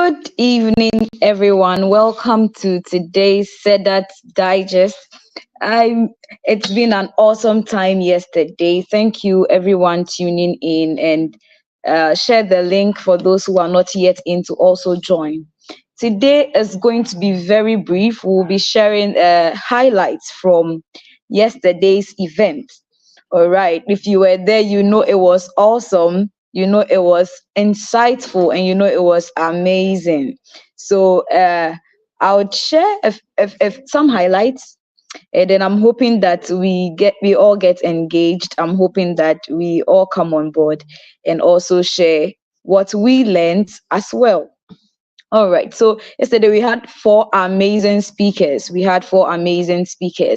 Good evening, everyone. Welcome to today's SEDAT Digest. It's been an awesome time yesterday. Thank you, everyone, tuning in, and share the link for those who are not yet in to also join. Today is going to be very brief. We'll be sharing highlights from yesterday's event. All right. If you were there, you know it was awesome. You know it was insightful, and you know it was amazing. So I would share if some highlights, and then I'm hoping that we all get engaged. I'm hoping that we all come on board and also share what we learned as well. All right. So yesterday we had four amazing speakers.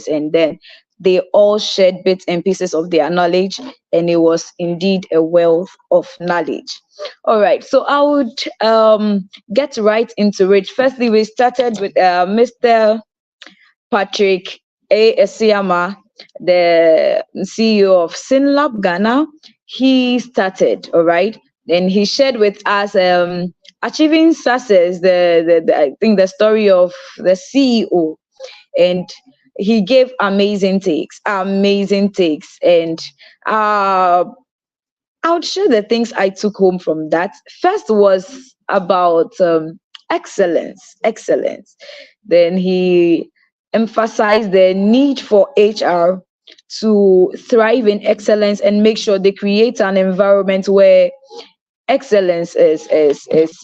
And then they all shared bits and pieces of their knowledge, and it was indeed a wealth of knowledge. All right. So I would get right into it. Firstly, we started with Mr. Patrick A. Esiyama, the CEO of Synlab Ghana. He started, all right. Then he shared with us achieving success, I think the story of the CEO, and he gave amazing takes, and I would share the things I took home from that. First was about excellence. Then he emphasized the need for HR to thrive in excellence and make sure they create an environment where excellence is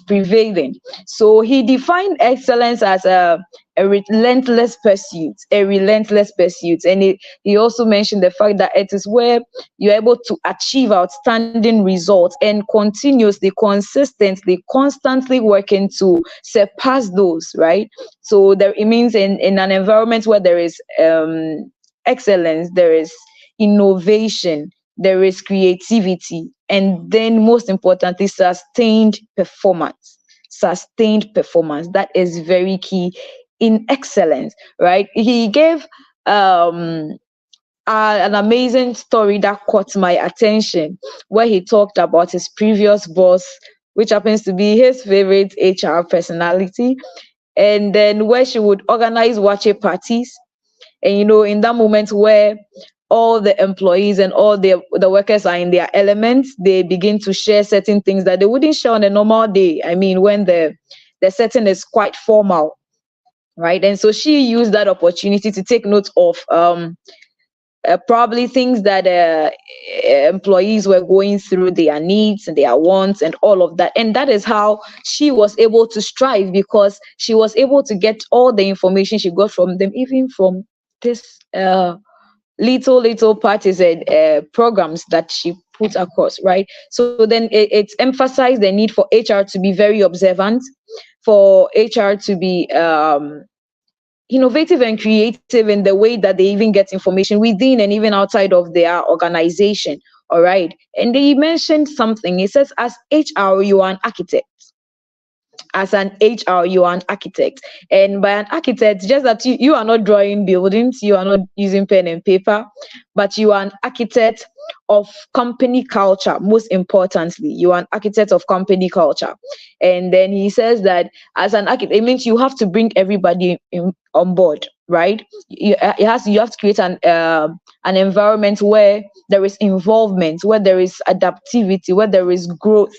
prevailing. So he defined excellence as a relentless pursuit, and he also mentioned the fact that it is where you're able to achieve outstanding results and consistently, constantly working to surpass those, right? So it means in an environment where there is excellence, there is innovation, there is creativity, and then most importantly, sustained performance. That is very key in excellence, right? He gave an amazing story that caught my attention, where he talked about his previous boss, which happens to be his favorite HR personality, and then where she would organize watch parties. And in that moment where all the employees and all the workers are in their elements, they begin to share certain things that they wouldn't share on a normal day. I mean, when the setting is quite formal, right? And so she used that opportunity to take note of probably things that employees were going through, their needs and their wants and all of that. And that is how she was able to strive, because she was able to get all the information she got from them, even from this little parties and programs that she put across, right? So then it emphasized the need for HR to be very observant, for HR to be innovative and creative in the way that they even get information within and even outside of their organization. All right. And they mentioned something. It says, as HR, you are an architect. As an HR, you are an architect. And by an architect, just that you are not drawing buildings, you are not using pen and paper, but you are an architect of company culture. Most importantly, you are an architect of company culture. And then he says that as an architect, it means you have to bring everybody on board, right? You have to create an environment where there is involvement, where there is adaptivity, where there is growth.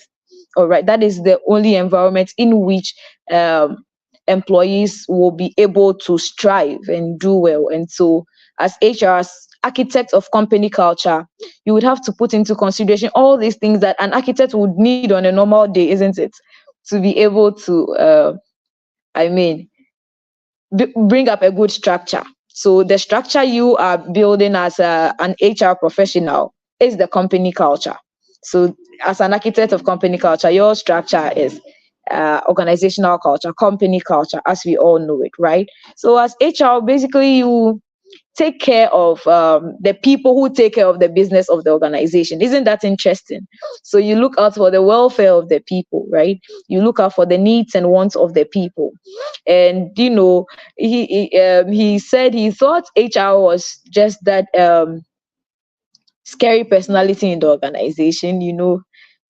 All right, that is the only environment in which employees will be able to strive and do well. And so, as HR's architect of company culture, you would have to put into consideration all these things that an architect would need on a normal day, isn't it? To be able to, bring up a good structure. So the structure you are building as an HR professional is the company culture. So as an architect of company culture, your structure is organizational culture, company culture, as we all know it, right? So as HR, basically you take care of the people who take care of the business of the organization. Isn't that interesting? So you look out for the welfare of the people, right? You look out for the needs and wants of the people. And he said he thought HR was just that scary personality in the organization,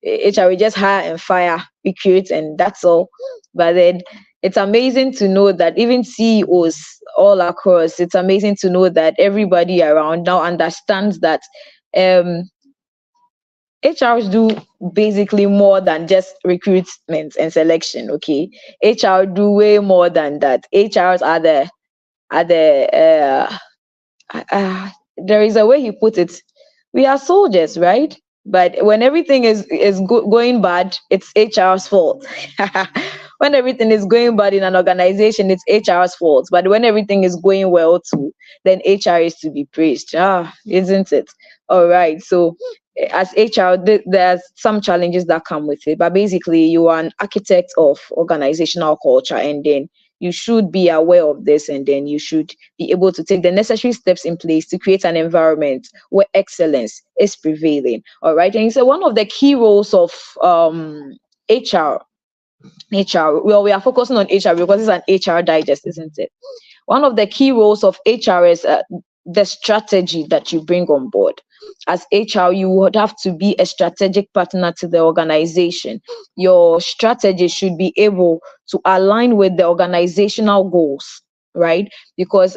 HR will just hire and fire, recruit, and that's all. But then it's amazing to know that even CEOs all across, it's amazing to know that everybody around now understands that um HRs do basically more than just recruitment and selection. Okay, HR do way more than that. HRs are the uh, there is a way he put it. We are soldiers, right? But when everything is going bad, it's HR's fault. When everything is going bad in an organization, it's HR's fault. But when everything is going well too, then HR is to be praised. Isn't it? All right. So as HR, there's some challenges that come with it. But basically, you are an architect of organizational culture, and then you should be aware of this, and then you should be able to take the necessary steps in place to create an environment where excellence is prevailing. All right. And so one of the key roles of HR, well, we are focusing on HR because it's an HR digest, isn't it? One of the key roles of HR is the strategy that you bring on board. As HR, you would have to be a strategic partner to the organization. Your strategy should be able to align with the organizational goals, right? Because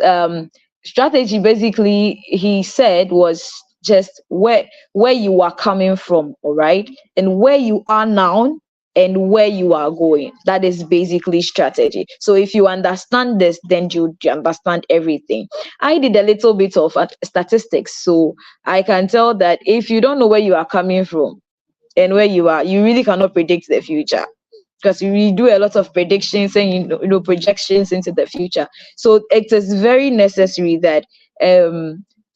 strategy, basically, he said, was just where you are coming from, all right, and where you are now and where you are going. That is basically strategy. So if you understand this, then you understand everything. I did a little bit of statistics, so I can tell that if you don't know where you are coming from and where you are, you really cannot predict the future, because we do a lot of predictions and projections into the future. So it is very necessary that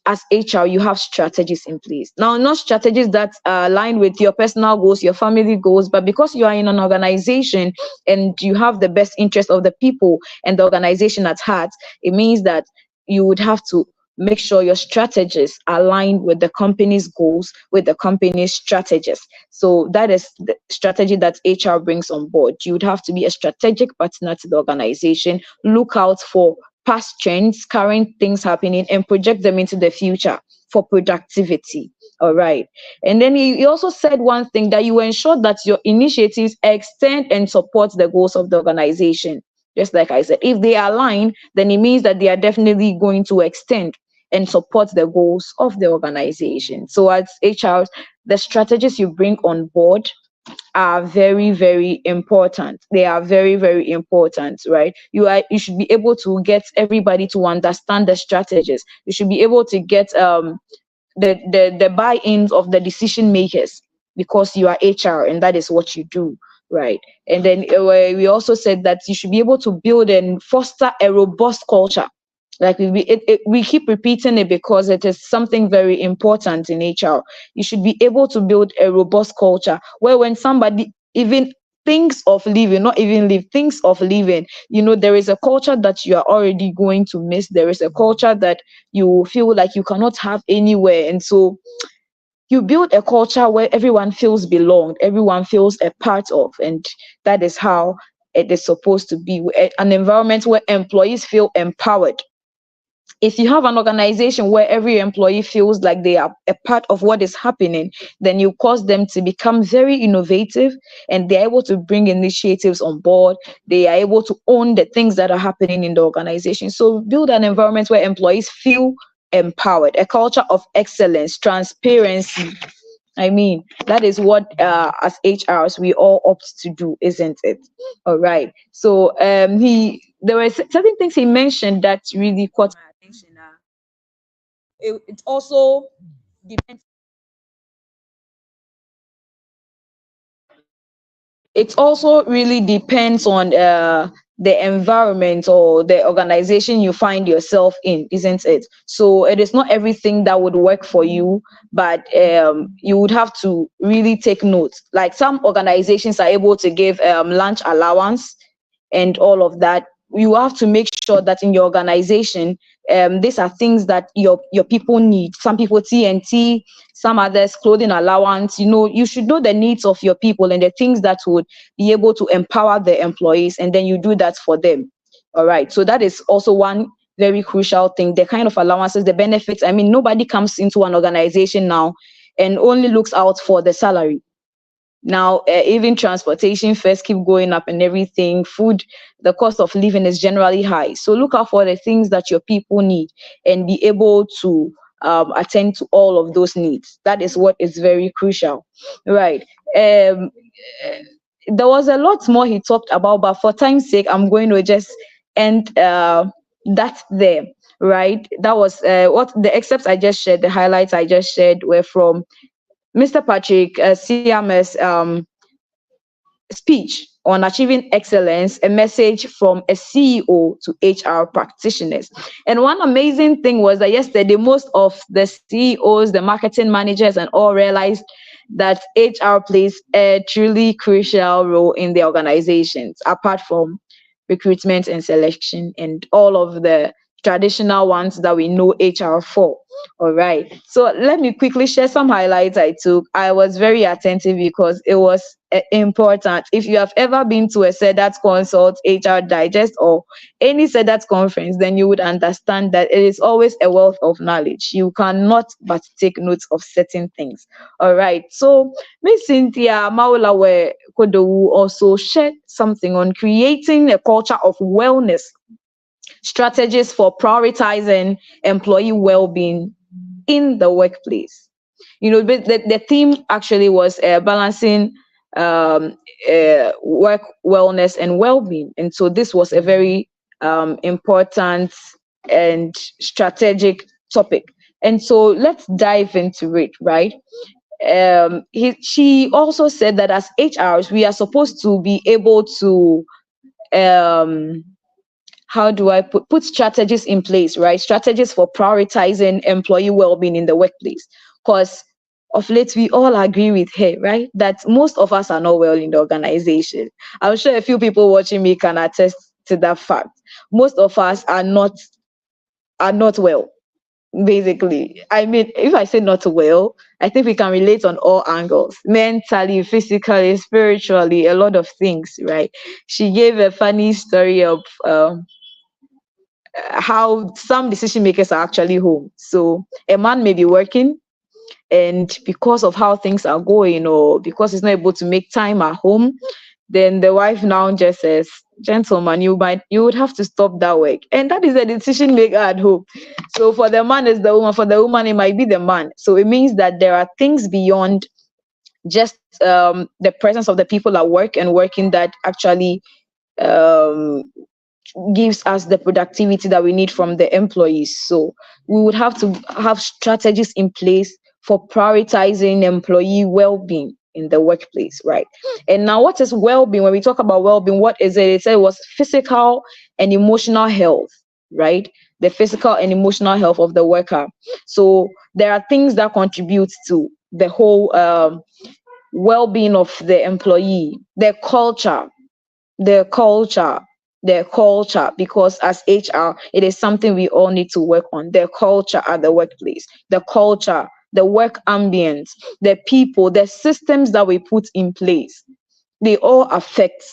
as HR, you have strategies in place. Now, not strategies that align with your personal goals, your family goals, but because you are in an organization and you have the best interest of the people and the organization at heart, it means that you would have to make sure your strategies align with the company's goals, with the company's strategies. So that is the strategy that HR brings on board. You would have to be a strategic partner to the organization, look out for past trends, current things happening, and project them into the future for productivity. All right. And then he also said one thing, that you ensure that your initiatives extend and support the goals of the organization. Just like I said, if they align, then it means that they are definitely going to extend and support the goals of the organization. So as HR, the strategies you bring on board are very, very important. They are very, very important, right? You should be able to get everybody to understand the strategies. You should be able to get the buy-ins of the decision makers, because you are HR and that is what you do, right? And then we also said that you should be able to build and foster a robust culture. Like we keep repeating it because it is something very important in HR. You should be able to build a robust culture where when somebody even thinks of leaving, not even leave, thinks of leaving, there is a culture that you are already going to miss. There is a culture that you feel like you cannot have anywhere. And so you build a culture where everyone feels belonged, everyone feels a part of, and that is how it is supposed to be. An environment where employees feel empowered. If you have an organization where every employee feels like they are a part of what is happening, then you cause them to become very innovative, and they're able to bring initiatives on board. They are able to own the things that are happening in the organization. So build an environment where employees feel empowered, a culture of excellence, transparency. I mean, that is what as HRs we all opt to do, isn't it? All right. So there were certain things he mentioned that really caught my attention. It also depends. It also really depends on the environment or the organization you find yourself in, isn't it? So it is not everything that would work for you, but you would have to really take note. Like some organizations are able to give lunch allowance and all of that. You have to make sure that in your organization, these are things that your people need. Some people TNT, some others clothing allowance. You should know the needs of your people and the things that would be able to empower the employees, and then you do that for them. All right. So that is also one very crucial thing. The kind of allowances, the benefits. I mean, nobody comes into an organization now and only looks out for the salary. Now, even transportation fares keep going up and everything. Food, the cost of living is generally high. So look out for the things that your people need and be able to attend to all of those needs. That is what is very crucial, right? Um, there was a lot more he talked about, but for time's sake, I'm going to just end that there, right? That was what the excerpts I just shared, the highlights I just shared were from Mr. Patrick Siame's speech on achieving excellence, a message from a CEO to HR practitioners. And one amazing thing was that yesterday, most of the CEOs, the marketing managers, and all realized that HR plays a truly crucial role in the organizations, apart from recruitment and selection and all of the traditional ones that we know HR for. All right. So let me quickly share some highlights I took. I was very attentive because it was important. If you have ever been to a SEDAT Consult, HR Digest, or any SEDAT conference, then you would understand that it is always a wealth of knowledge. You cannot but take notes of certain things. All right. So Miss Cynthia Maulawe Kodowu also shared something on creating a culture of wellness, strategies for prioritizing employee well-being in the workplace. The theme actually was balancing work wellness and well-being, and so this was a very important and strategic topic. And so let's dive into it, right? She also said that as HRs, we are supposed to be able to um, how do I put strategies in place, right? Strategies for prioritizing employee well-being in the workplace. Because of late, we all agree with her, right? That most of us are not well in the organization. I'm sure a few people watching me can attest to that fact. Most of us are not well, basically. I mean, if I say not well, I think we can relate on all angles, mentally, physically, spiritually, a lot of things, right? She gave a funny story of how some decision makers are actually home. So a man may be working, and because of how things are going, or because he's not able to make time at home, then the wife now just says, "Gentleman, you would have to stop that work." And that is a decision maker at home. So for the man, it's the woman. For the woman, it might be the man. So it means that there are things beyond just the presence of the people at work and working that actually um, gives us the productivity that we need from the employees. So we would have to have strategies in place for prioritizing employee well-being in the workplace, right? And now, what is well-being? When we talk about well-being, what is it? It said it was physical and emotional health, right? The physical and emotional health of the worker. So there are things that contribute to the whole well-being of the employee, their culture, their culture, their culture, because as HR, it is something we all need to work on. Their culture at the workplace, the culture, the work ambience, the people, the systems that we put in place, they all affect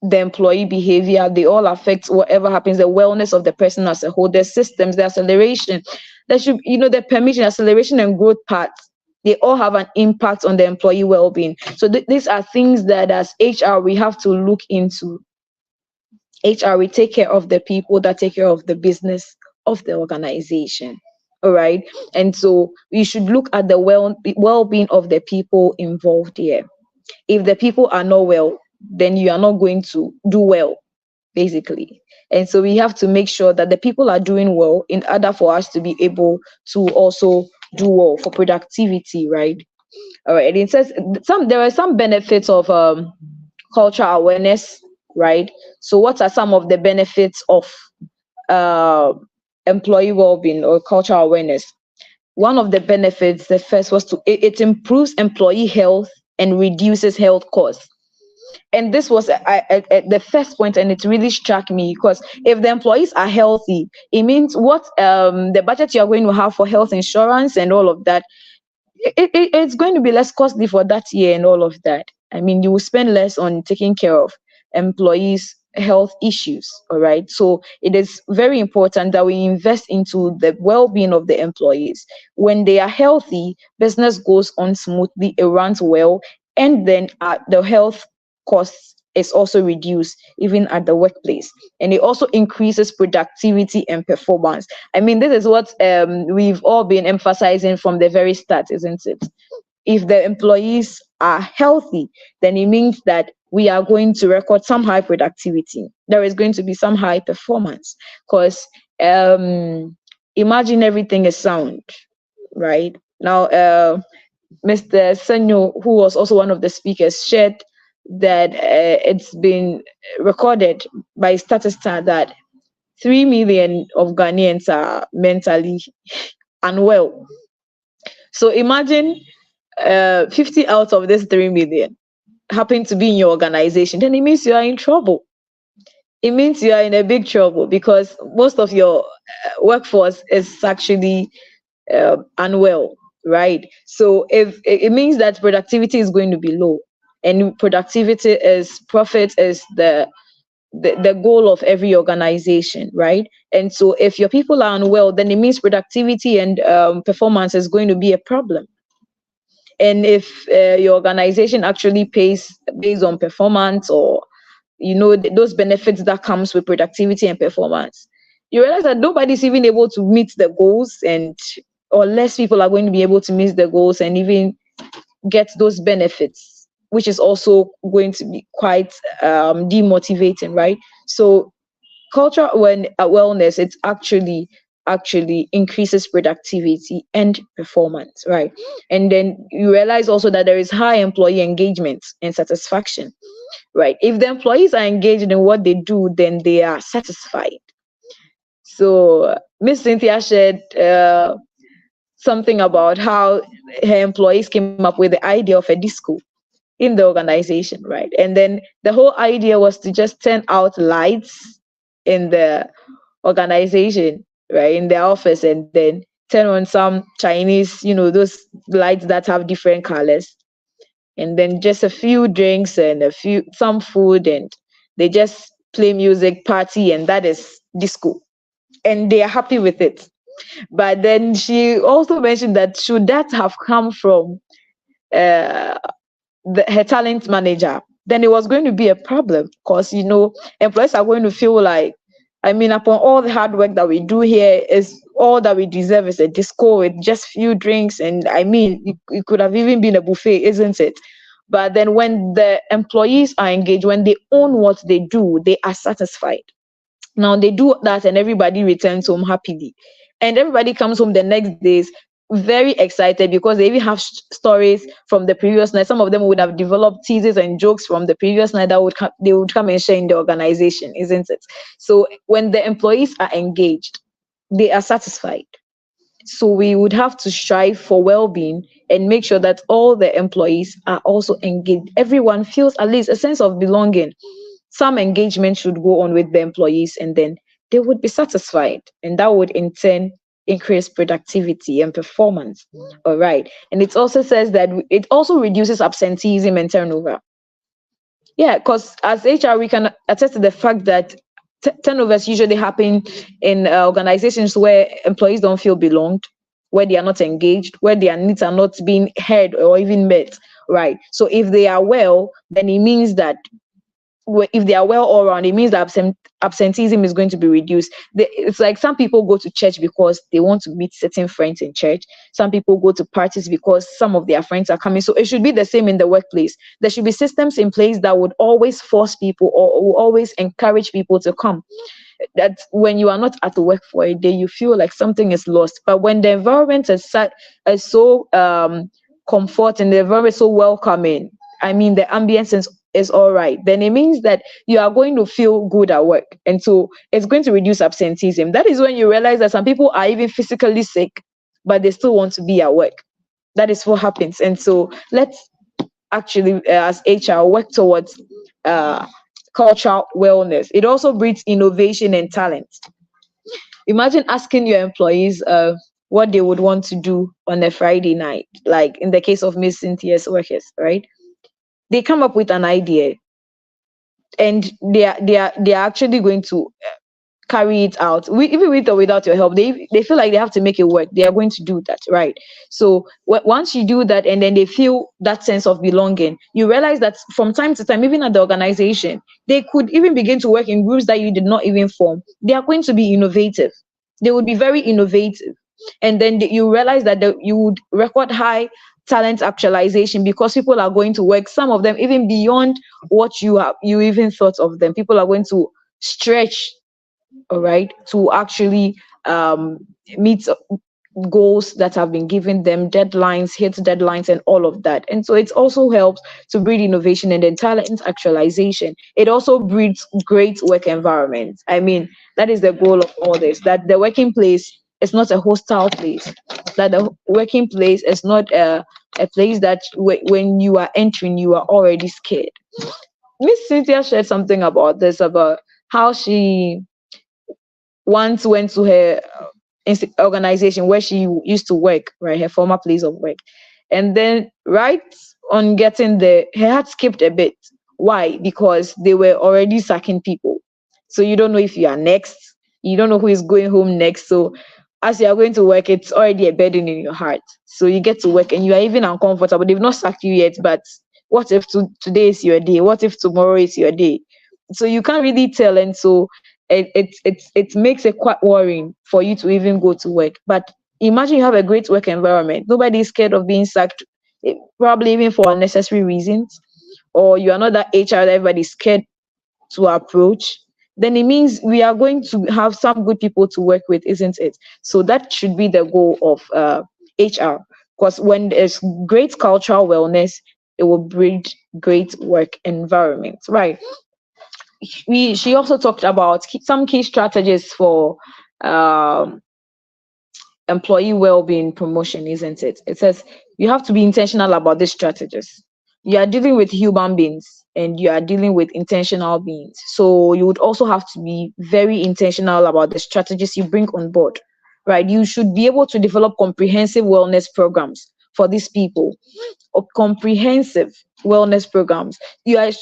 the employee behavior. They all affect whatever happens, the wellness of the person as a whole, the systems, the acceleration. There should, the permission, acceleration, and growth parts. They all have an impact on the employee well-being. So these are things that as HR we have to look into. HR will take care of the people that take care of the business of the organization. All right. And so we should look at the well-being of the people involved here. If the people are not well, then you are not going to do well, basically. And so we have to make sure that the people are doing well in order for us to be able to also do well for productivity, right? All right. And it says there are some benefits of cultural awareness, right? So what are some of the benefits of uh, employee well-being or cultural awareness? One of the benefits, the first was it improves employee health and reduces health costs. And this was the first point, and it really struck me, because if the employees are healthy, it means what the budget you're going to have for health insurance and all of that, it's going to be less costly for that year and all of that. I mean, you will spend less on taking care of employees' health issues. All right. So it is very important that we invest into the well-being of the employees. When they are healthy, business goes on smoothly, it runs well, And then the health costs is also reduced even at the workplace, and it also increases productivity and performance. I mean, this is what we've all been emphasizing from the very start, isn't it? If the employees are healthy, then it means that we are going to record some high productivity. There is going to be some high performance, because imagine everything is sound, right? Now, Mr. Senyo, who was also one of the speakers, shared that it's been recorded by Statista that 3 million of Ghanaians are mentally unwell. So imagine 50 out of this 3 million happen to be in your organization, then it means you are in trouble. It means you are in a big trouble, because most of your workforce is actually unwell, right? So if it means that productivity is going to be low, and productivity is profit is the goal of every organization, right? And so if your people are unwell, then it means productivity and performance is going to be a problem. And if your organization actually pays based on performance, or those benefits that comes with productivity and performance, you realize that nobody's even able to meet the goals, and or less people are going to be able to meet the goals and even get those benefits, which is also going to be quite demotivating, right? So cultural wellness, it's actually increases productivity and performance, right? And then you realize also that there is high employee engagement and satisfaction, right? If the employees are engaged in what they do, then they are satisfied. So Miss Cynthia shared something about how her employees came up with the idea of a disco in the organization, right? And then the whole idea was to just turn out lights in the organization, right, in their office, and then turn on some Chinese, those lights that have different colors, and then just a few drinks and some food, and they just play music, party, and that is disco, and they are happy with it. But then she also mentioned that should that have come from uh, her talent manager, then it was going to be a problem, because employees are going to feel like, I mean, upon all the hard work that we do here, is all that we deserve is a disco with just few drinks, and I mean, it could have even been a buffet, isn't it? But then when the employees are engaged, when they own what they do, they are satisfied. Now they do that, and everybody returns home happily, and everybody comes home the next days very excited, because they even have stories from the previous night. Some of them would have developed teases and jokes from the previous night that they would come and share in the organization, isn't it? So when the employees are engaged, they are satisfied. So we would have to strive for well-being and make sure that all the employees are also engaged. Everyone feels at least a sense of belonging. Some engagement should go on with the employees, and then they would be satisfied, and that would in turn increase productivity and performance. All right. And it also says that it also reduces absenteeism and turnover. Yeah, because as HR, we can attest to the fact that turnovers usually happen in organizations where employees don't feel belonged, where they are not engaged, where their needs are not being heard or even met. Right. So if they are well, then it means that if they are well all around, it means that absenteeism is going to be reduced. It's like some people go to church because they want to meet certain friends in church. Some people go to parties because some of their friends are coming. So it should be the same in the workplace. There should be systems in place that would always force people, or will always encourage people to come. That when you are not at the work for a day, you feel like something is lost. But when the environment is so comforting, the environment is so welcoming, I mean, the ambience is all right, then it means that you are going to feel good at work. And so it's going to reduce absenteeism. That is when you realize that some people are even physically sick, but they still want to be at work. That is what happens. And so let's actually, as HR, work towards cultural wellness. It also breeds innovation and talent. Imagine asking your employees what they would want to do on a Friday night, like in the case of Miss Cynthia's workers, right? They come up with an idea, and they are actually going to carry it out. Even with or without your help, they feel like they have to make it work. They are going to do that, right? So once you do that, and then they feel that sense of belonging, you realize that from time to time, even at the organization, they could even begin to work in groups that you did not even form. They are going to be innovative. They would be very innovative, and then you realize that you would record high talent actualization, because people are going to work, some of them even beyond what you even thought of them. People are going to stretch, all right, to actually meet goals that have been given them, deadlines, hit deadlines, and all of that. And so it also helps to breed innovation and then talent actualization. It also breeds great work environment. I mean, that is the goal of all this, that the working place is not a hostile place, that the working place is not a place that when you are entering, you are already scared. Miss Cynthia shared something about this, about how she once went to her organization where she used to work, right, her former place of work. And then right on getting there, her heart skipped a bit. Why? Because they were already sacking people. So you don't know if you are next. You don't know who is going home next. So as you are going to work, it's already a burden in your heart. So you get to work and you are even uncomfortable. They've not sacked you yet, but what if today is your day? What if tomorrow is your day? So you can't really tell. And so it makes it quite worrying for you to even go to work. But imagine you have a great work environment. Nobody is scared of being sacked, probably even for unnecessary reasons, or you are not that HR that everybody's scared to approach. Then it means we are going to have some good people to work with, isn't it? So that should be the goal of HR. Because when there's great cultural wellness, it will breed great work environment, right? She also talked about some key strategies for um, employee well-being promotion, isn't it? It says you have to be intentional about these strategies. You are dealing with human beings and you are dealing with intentional beings. So you would also have to be very intentional about the strategies you bring on board, right? You should be able to develop comprehensive wellness programs for these people, or comprehensive wellness programs. You are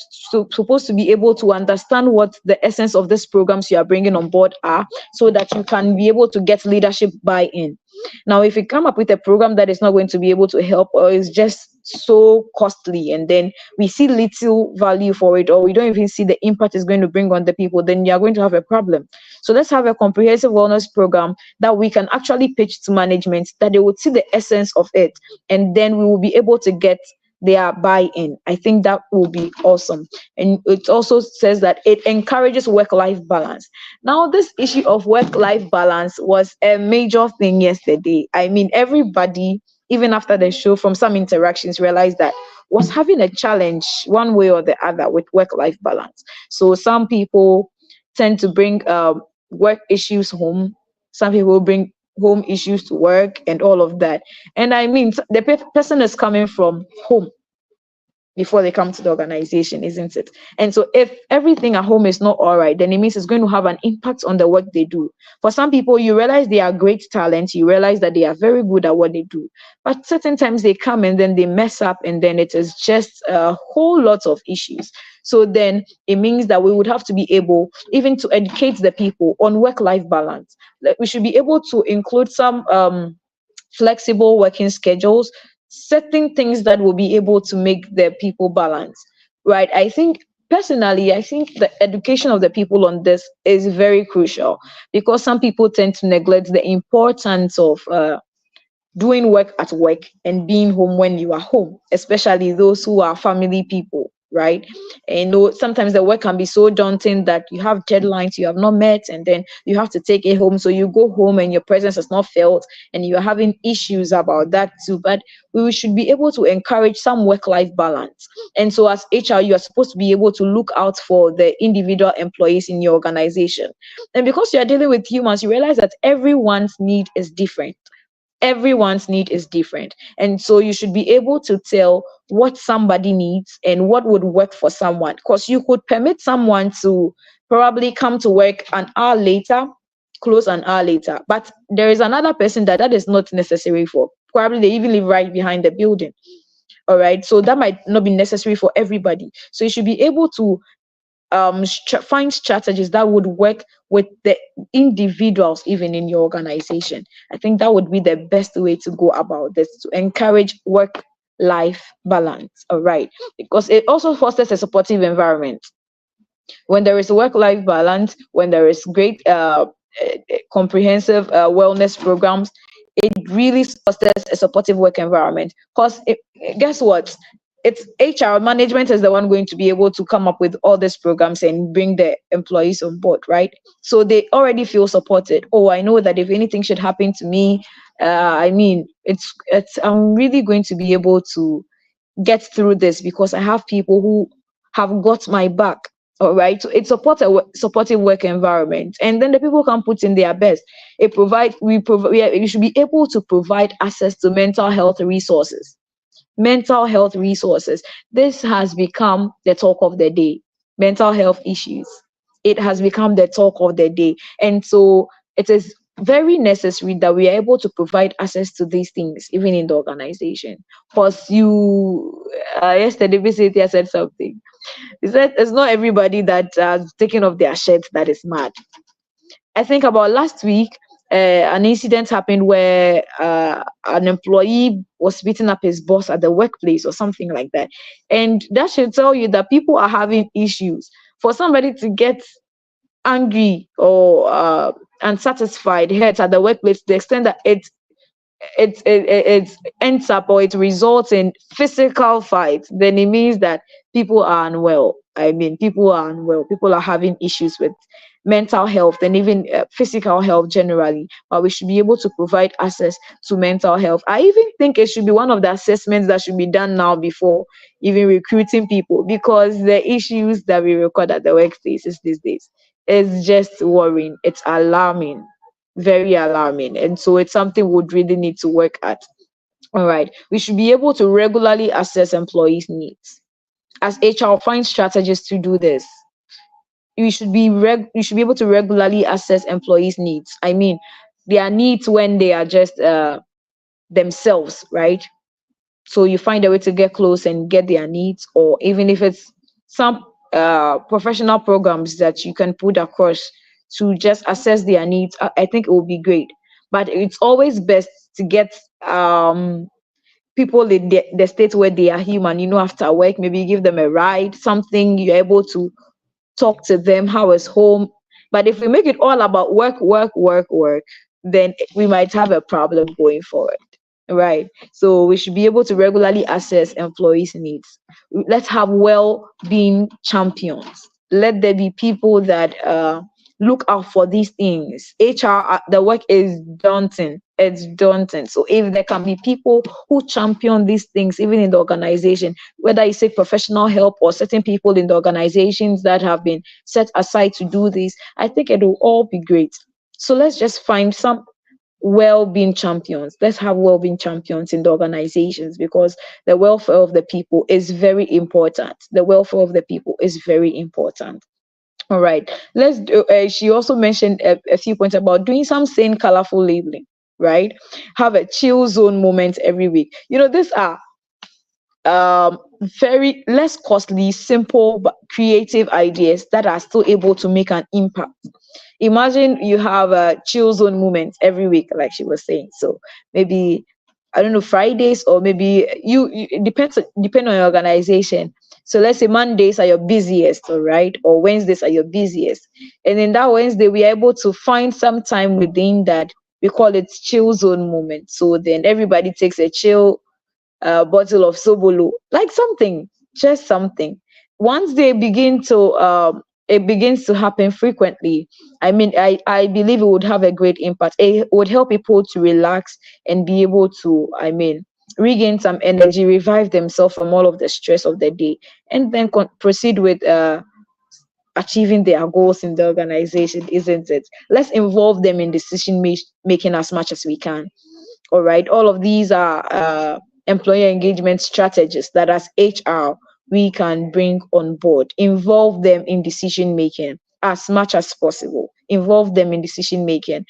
supposed to be able to understand what the essence of these programs you are bringing on board are, so that you can be able to get leadership buy-in. Now, if you come up with a program that is not going to be able to help, or is just so costly, and then we see little value for it, or we don't even see the impact it's going to bring on the people, then you're going to have a problem. So let's have a comprehensive wellness program that we can actually pitch to management, that they would see the essence of it, and then we will be able to get their buy-in. I think that will be awesome. And it also says that it encourages work-life balance. Now, this issue of work-life balance was a major thing yesterday. I mean, everybody, even after the show, from some interactions, realized that was having a challenge one way or the other with work-life balance. So some people tend to bring work issues home. Some people bring home issues to work and all of that. And I mean, the person is coming from home before they come to the organization, isn't it? And so if everything at home is not all right, then it means it's going to have an impact on the work they do. For some people, you realize they are great talent, you realize that they are very good at what they do. But certain times they come and then they mess up, and then it is just a whole lot of issues. So then it means that we would have to be able even to educate the people on work-life balance. Like, we should be able to include some flexible working schedules, certain things that will be able to make the people balance, right? I think personally, I think the education of the people on this is very crucial, because some people tend to neglect the importance of doing work at work and being home when you are home, especially those who are family people, right? And you know, sometimes the work can be so daunting that you have deadlines you have not met, and then you have to take it home. So you go home and your presence is not felt, and you're having issues about that too. But we should be able to encourage some work-life balance. And so as HR, you are supposed to be able to look out for the individual employees in your organization. And because you are dealing with humans, you realize that everyone's need is different. Everyone's need is different, and so you should be able to tell what somebody needs and what would work for someone, because you could permit someone to probably come to work an hour later, close an hour later, but there is another person that is not necessary for. Probably they even live right behind the building. All right, so that might not be necessary for everybody. So you should be able to find strategies that would work with the individuals even in your organization. I think that would be the best way to go about this, to encourage work life balance. All right, because it also fosters a supportive environment. When there is work life balance, when there is great comprehensive wellness programs, it really fosters a supportive work environment. Because guess what? It's HR management is the one going to be able to come up with all these programs and bring the employees on board, right? So they already feel supported. Oh, I know that if anything should happen to me, it's I'm really going to be able to get through this because I have people who have got my back. All right, so it supports a supportive work environment, and then the people can put in their best. We should be able to provide access to mental health resources. Mental health resources. This has become the talk of the day. Mental health issues. It has become the talk of the day, and so it is very necessary that we are able to provide access to these things even in the organization. Because yesterday basically I said something. He said it's not everybody that has taken off their shirt that is mad. I think about last week, an incident happened where an employee was beating up his boss at the workplace or something like that. And that should tell you that people are having issues. For somebody to get angry or unsatisfied, hurt at the workplace to the extent that it ends up or it results in physical fights, then it means that people are unwell. I mean, people are unwell. People are having issues with mental health and even physical health generally. But we should be able to provide access to mental health. I even think it should be one of the assessments that should be done now before even recruiting people, because the issues that we record at the workplaces these days is just worrying. It's alarming, very alarming, and so it's something we would really need to work at. All right, we should be able to regularly assess employees needs. As HR, find strategies to do this. We should be able to regularly assess employees needs. I mean, their needs when they are just themselves, right? So you find a way to get close and get their needs, or even if it's some professional programs that you can put across to just assess their needs. I think it will be great. But it's always best to get people in the state where they are human, after work, maybe give them a ride, something you're able to talk to them, how is home. But if we make it all about work, work, work, work, then we might have a problem going forward. Right. So we should be able to regularly assess employees' needs. Let's have well-being champions. Let there be people that look out for these things. HR, the work is daunting. It's daunting. So if there can be people who champion these things, even in the organization, whether you say professional help or certain people in the organizations that have been set aside to do this, I think it will all be great. So let's just find some well-being champions. Let's have well-being champions in the organizations, because the welfare of the people is very important. The welfare of the people is very important. All right. Let's do. She also mentioned a few points about doing some sane, colorful labeling. Right. Have a chill zone moment every week. These are very less costly, simple but creative ideas that are still able to make an impact. Imagine you have a chill zone moment every week, like she was saying. So maybe, I don't know, Fridays, or maybe it depend on your organization. So let's say Mondays are your busiest, all right, or Wednesdays are your busiest, and in that Wednesday we are able to find some time within that. We call it chill zone moment. So then everybody takes a chill bottle of Sobolo, like something, just something. Once they begin to, it begins to happen frequently. I mean, I believe it would have a great impact. It would help people to relax and be able to, regain some energy, revive themselves from all of the stress of the day, and then proceed with achieving their goals in the organization, isn't it? Let's involve them in decision making as much as we can. All right, all of these are employer engagement strategies that as HR we can bring on board. Involve them in decision making as much as possible. Involve them in decision making,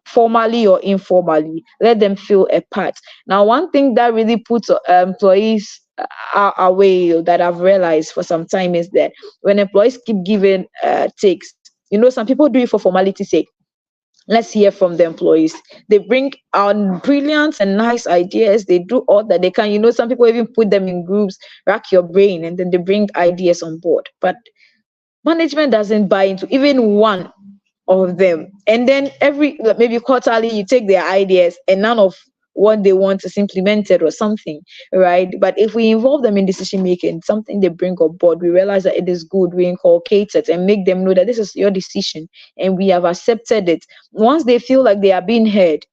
formally or informally. Let them feel a part. Now, one thing that really puts employees our way that I've realized for some time is that when employees keep giving takes, some people do it for formality's sake. Let's hear from the employees. They bring out brilliant and nice ideas. They do all that they can. Some people even put them in groups, rack your brain, and then they bring ideas on board. But management doesn't buy into even one of them. And then maybe quarterly, you take their ideas and none of what they want is implemented or something, right? But if we involve them in decision making, something they bring on board, we realize that it is good, we inculcate it and make them know that this is your decision and we have accepted it. Once they feel like they are being heard,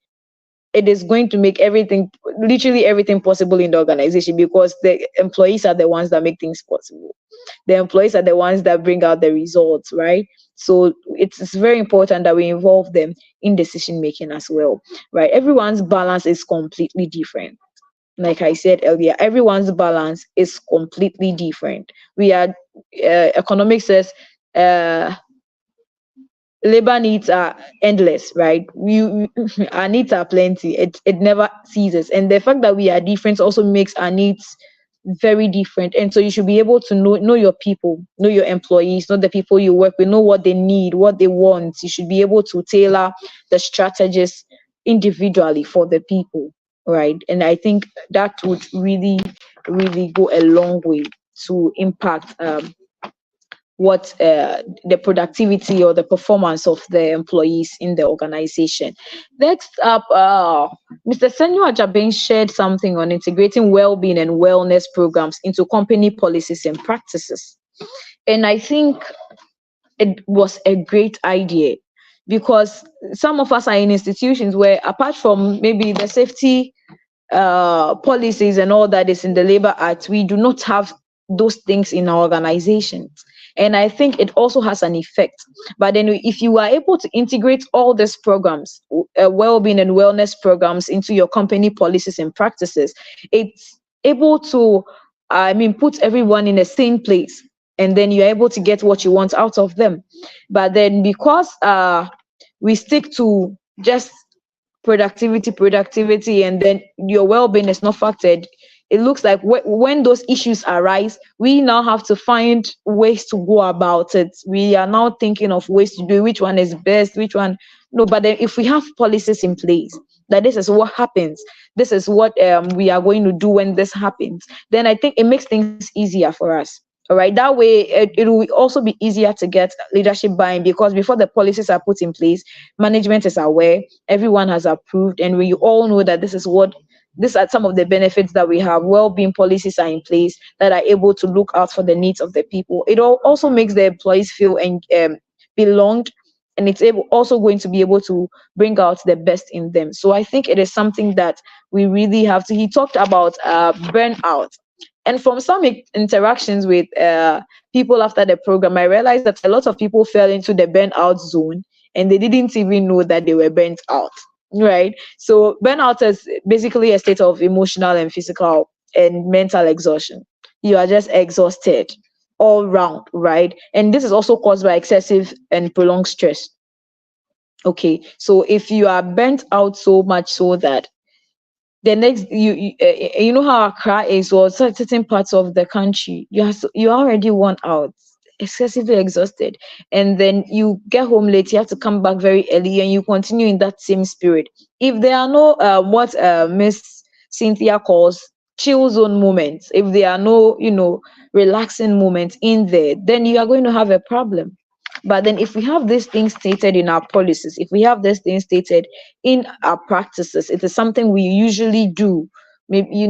it is going to make literally everything possible in the organization, because the employees are the ones that make things possible. The employees are the ones that bring out the results, right? So it's very important that we involve them in decision making as well, right? Everyone's balance is completely different. Like I said earlier, everyone's balance is completely different. Economics says labor needs are endless, right? Our needs are plenty. It never ceases, and the fact that we are different also makes our needs very different. And so you should be able to know your people, know your employees, know the people you work with, know what they need, what they want. You should be able to tailor the strategies individually for the people, right? And I think that would really, really go a long way to impact what the productivity or the performance of the employees in the organization. Next up, Mr. Senyo Ajabin shared something on integrating well-being and wellness programs into company policies and practices. And I think it was a great idea, because some of us are in institutions where, apart from maybe the safety policies and all that is in the Labor Act, we do not have those things in our organizations. And I think it also has an effect. But then if you are able to integrate all these programs, well-being and wellness programs, into your company policies and practices, it's able to, put everyone in the same place. And then you're able to get what you want out of them. But then because we stick to just productivity, and then your well-being is not factored, it looks like when those issues arise, we now have to find ways to go about it. We are now thinking of ways to do which one is best, which one no. But then if we have policies in place that this is what happens, this is what we are going to do when this happens, then I think it makes things easier for us. All right, that way it will also be easier to get leadership buy-in, because before the policies are put in place, management is aware, everyone has approved, and we all know that these are some of the benefits that we have. Well-being policies are in place that are able to look out for the needs of the people. It also makes the employees feel belonged, and it's also going to be able to bring out the best in them. So I think it is something that we really have to. He talked about burnout. And from some interactions with people after the program, I realized that a lot of people fell into the burnout zone and they didn't even know that they were burnt out, right? So burnout is basically a state of emotional and physical and mental exhaustion. You are just exhausted all round, right? And this is also caused by excessive and prolonged stress. Okay, so if you are burnt out so much so that the next you know how Accra is, or certain parts of the country, you already worn out, excessively exhausted, and then you get home late, you have to come back very early, and you continue in that same spirit. If there are no what Miss Cynthia calls chill zone moments, if there are no relaxing moments in there, then you are going to have a problem. But then if we have these things stated in our policies, if we have these things stated in our practices, it is something we usually do. Maybe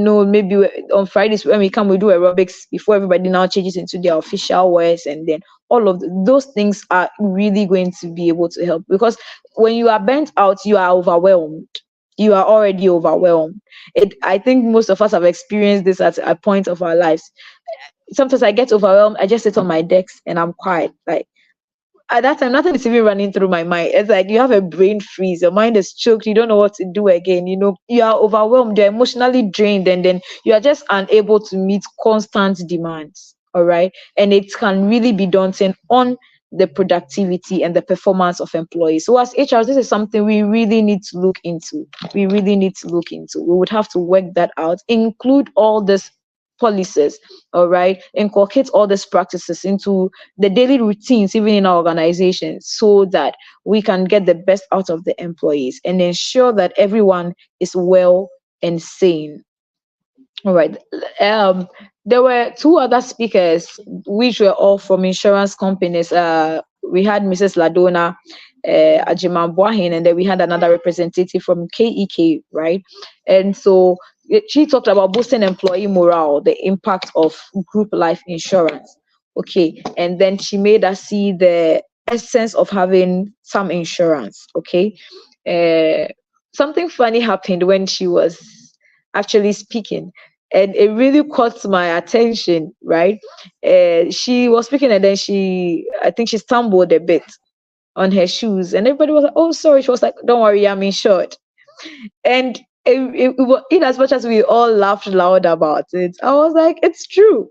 on Fridays when we come, we do aerobics before everybody now changes into their official wears, and then all of those things are really going to be able to help. Because when you are burnt out, you are overwhelmed. You are already overwhelmed. I think most of us have experienced this at a point of our lives. Sometimes I get overwhelmed, I just sit on my desk and I'm quiet. Like, at that time, nothing is even running through my mind. It's like you have a brain freeze, your mind is choked, you don't know what to do again. You are overwhelmed, you're emotionally drained, and then you are just unable to meet constant demands. All right. And it can really be daunting on the productivity and the performance of employees. So as HR, this is something we really need to look into. We really need to look into. We would have to work that out, include all this policies, all right, inculcate all these practices into the daily routines, even in our organizations, so that we can get the best out of the employees and ensure that everyone is well and sane. All right. Um, there were two other speakers, which were all from insurance companies. We had Mrs. Ladona Ajimambuahin, and then we had another representative from KEK, right? And so she talked about boosting employee morale, the impact of group life insurance. Okay. And then she made us see the essence of having some insurance. Okay. Uh, Something funny happened when she was actually speaking, and it really caught my attention, right? She was speaking, and then I think she stumbled a bit on her shoes, and everybody was like, "Oh, sorry." She was like, "Don't worry, I'm insured." And in as much as we all laughed loud about it, I was like, "It's true."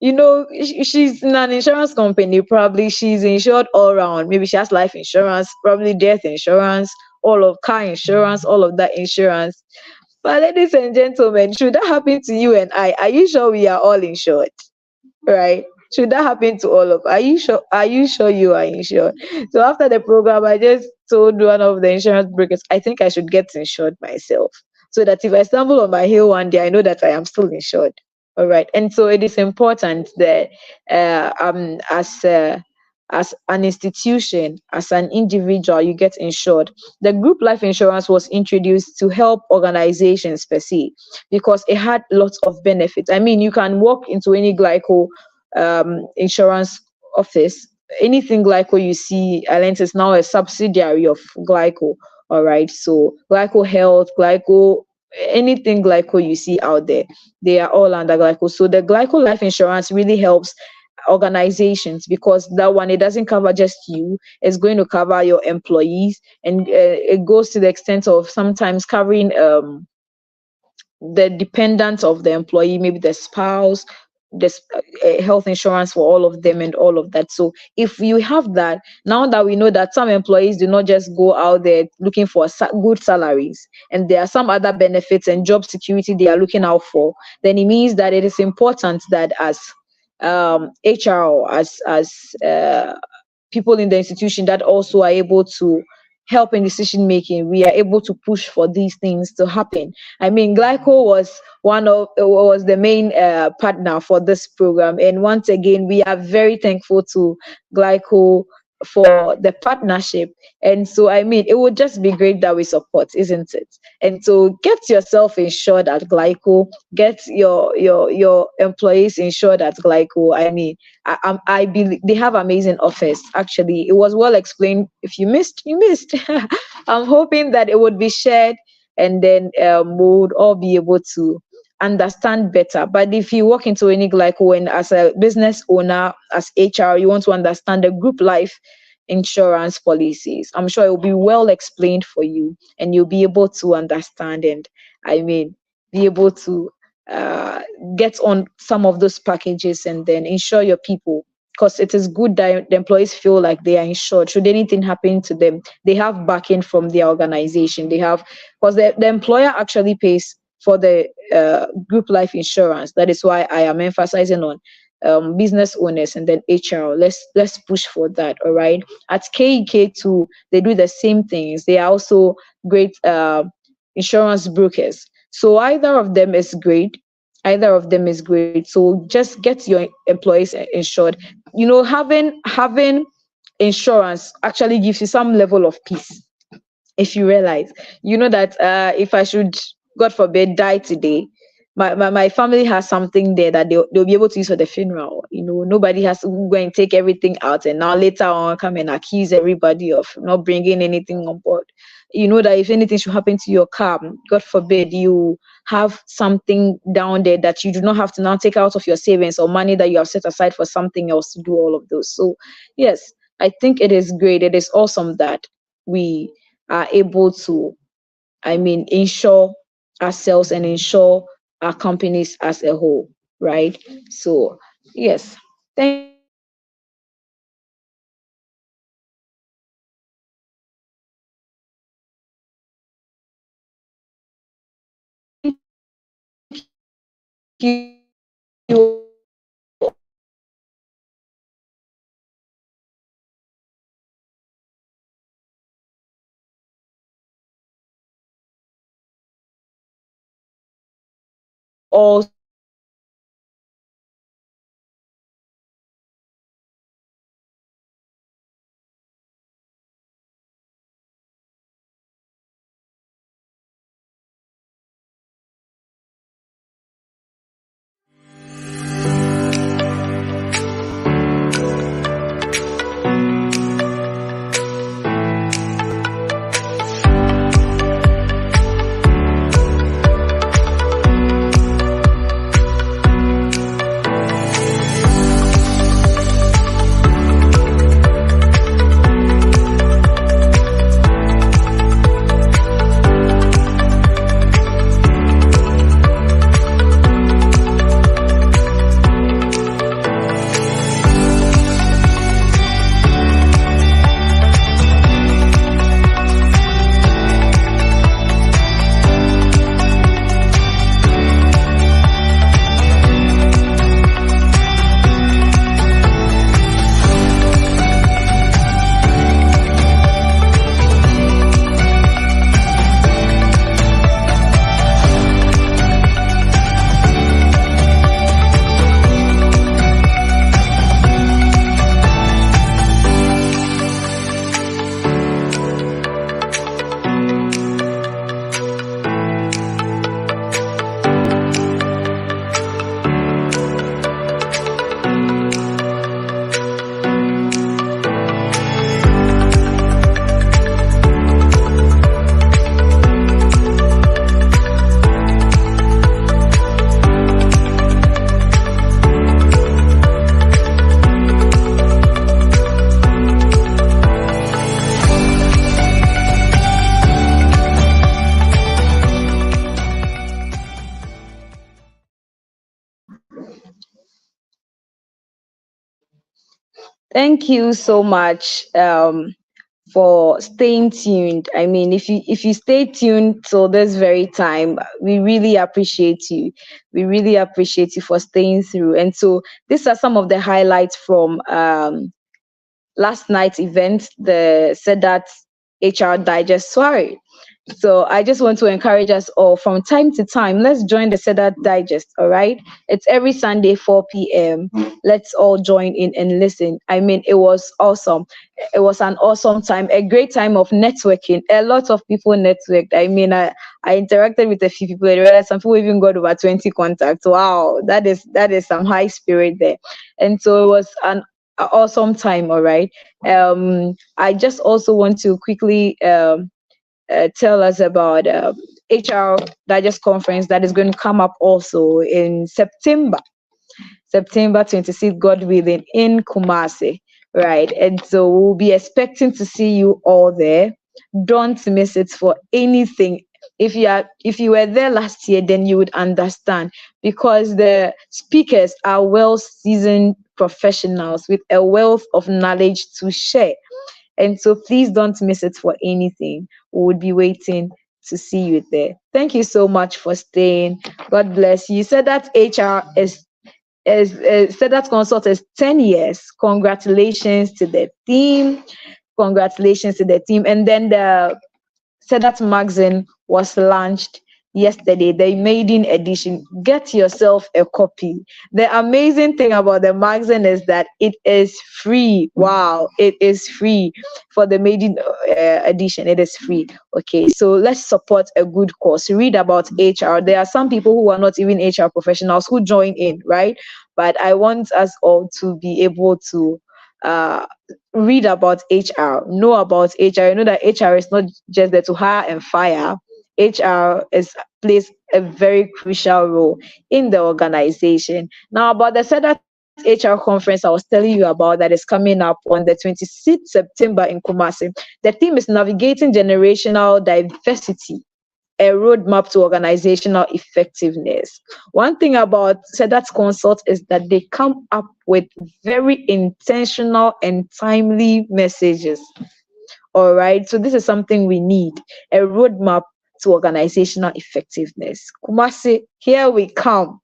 She's in an insurance company. Probably she's insured all around. Maybe she has life insurance, probably death insurance, all of car insurance, all of that insurance. But ladies and gentlemen, should that happen to you and I, are you sure we are all insured? Right? Should that happen to all of? Are you sure? Are you sure you are insured? So after the program, I just told one of the insurance brokers, I think I should get insured myself, so that if I stumble on my heel one day, I know that I am still insured. All right. And so it is important that as an institution, as an individual, you get insured. The group life insurance was introduced to help organizations per se, because it had lots of benefits. I mean, you can walk into any glyco insurance office. Anything glyco you see, Alliance is now a subsidiary of glyco. All right. So glyco health, glyco, anything glyco you see out there, they are all under glyco. So the glyco life insurance really helps organizations, because that one, it doesn't cover just you, it's going to cover your employees, and it goes to the extent of sometimes covering the dependents of the employee, maybe the spouse, this health insurance for all of them and all of that. So if you have that, now that we know that some employees do not just go out there looking for good salaries, and there are some other benefits and job security they are looking out for, then it means that it is important that as HR, as people in the institution that also are able to help in decision making, we are able to push for these things to happen. I mean, Glyco was the main partner for this program, and once again, we are very thankful to Glyco for the partnership. And so, I mean, it would just be great that we support, isn't it? And so, get yourself insured at Glyco. Get your employees insured at Glyco. I mean, I believe they have amazing offers. Actually, it was well explained. If you missed, you missed. I'm hoping that it would be shared, and then we would all be able to understand better. But if you walk into any glyco, and as a business owner, as HR, you want to understand the group life insurance policies, I'm sure it will be well explained for you, and you'll be able to understand, and I mean, be able to uh, get on some of those packages, and then insure your people, because it is good that the employees feel like they are insured. Should anything happen to them, they have backing from their organization. They have, because the employer actually pays for the group life insurance. That is why I am emphasizing on business owners and then HR. Let's push for that. All right. At KEK too, they do the same things. They are also great insurance brokers. So either of them is great. Either of them is great. So just get your employees insured. Having insurance actually gives you some level of peace. If you realize, that if I should, God forbid, die today, my family has something there that they'll be able to use for the funeral. Nobody has to go and take everything out and now later on come and accuse everybody of not bringing anything on board. You know that if anything should happen to your car, God forbid, you have something down there that you do not have to now take out of your savings or money that you have set aside for something else to do all of those. So yes, I think it is great. It is awesome that we are able to, I mean, insure ourselves and insure our companies as a whole, right? So, yes, thank you also thank you so much for staying tuned. I mean, if you stay tuned till this very time, we really appreciate you. We really appreciate you for staying through. And so these are some of the highlights from last night's event, the SEDAT HR Digest Soiree. So I just want to encourage us all from time to time, let's join the SEDAT Digest, all right? It's every Sunday, 4 p.m. Let's all join in and listen. I mean, it was awesome. It was an awesome time, a great time of networking. A lot of people networked. I mean, I interacted with a few people. I realized some people even got over 20 contacts. Wow, that is some high spirit there. And so it was an awesome time, all right? I just also want to quickly tell us about HR Digest conference that is going to come up also in September 26th, God willing, in Kumasi, right? And so we'll be expecting to see you all there. Don't miss it for anything. If you were there last year, then you would understand, because the speakers are well seasoned professionals with a wealth of knowledge to share. And so please don't miss it for anything. We would be waiting to see you there. Thank you so much for staying. God bless you. You said that HR said that consult is 10 years. Congratulations to the team. Congratulations to the team. And then the SEDAT magazine was launched yesterday, the maiden edition. Get yourself a copy. The amazing thing about the magazine is that it is free. Wow, it is free for the maiden edition. It is free. Okay, so let's support a good cause. Read about HR. There are some people who are not even HR professionals who join in, right? But I want us all to be able to read about HR, know about HR. You know that HR is not just there to hire and fire. HR plays a very crucial role in the organization. Now, about the SEDAT HR conference I was telling you about that is coming up on the 26th September in Kumasi. The theme is navigating generational diversity, a roadmap to organizational effectiveness. One thing about SEDAT Consult is that they come up with very intentional and timely messages. All right, so this is something we need, a roadmap to organizational effectiveness. Kumasi, here we come.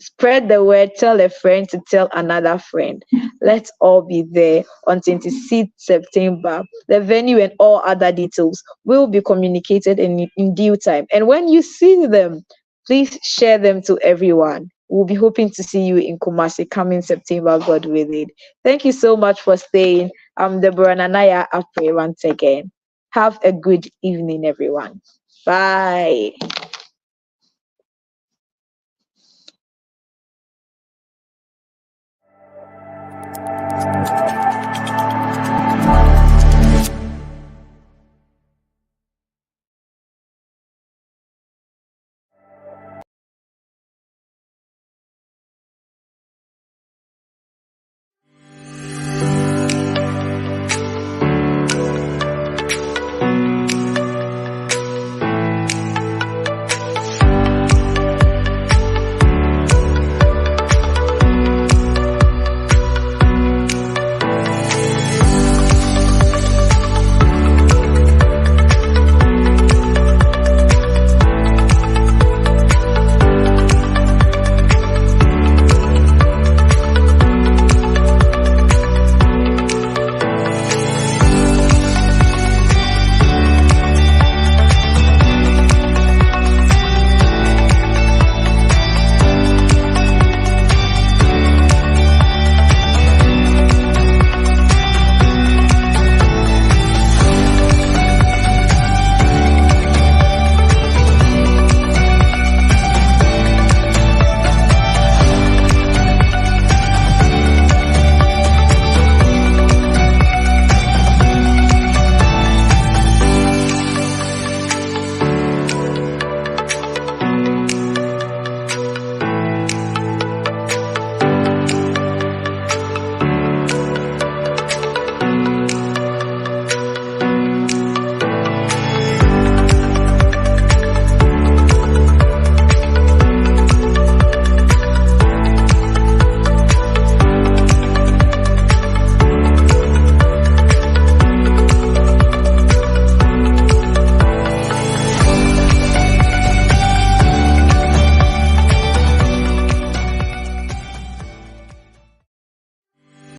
Spread the word, tell a friend to tell another friend. Let's all be there on 26th September. The venue and all other details will be communicated in due time. And when you see them, Please share them to everyone. We'll be hoping to see you in Kumasi coming September, God willing. Thank you so much for staying. I'm Deborah Nanaya Apre once again. Have a good evening, everyone. Bye.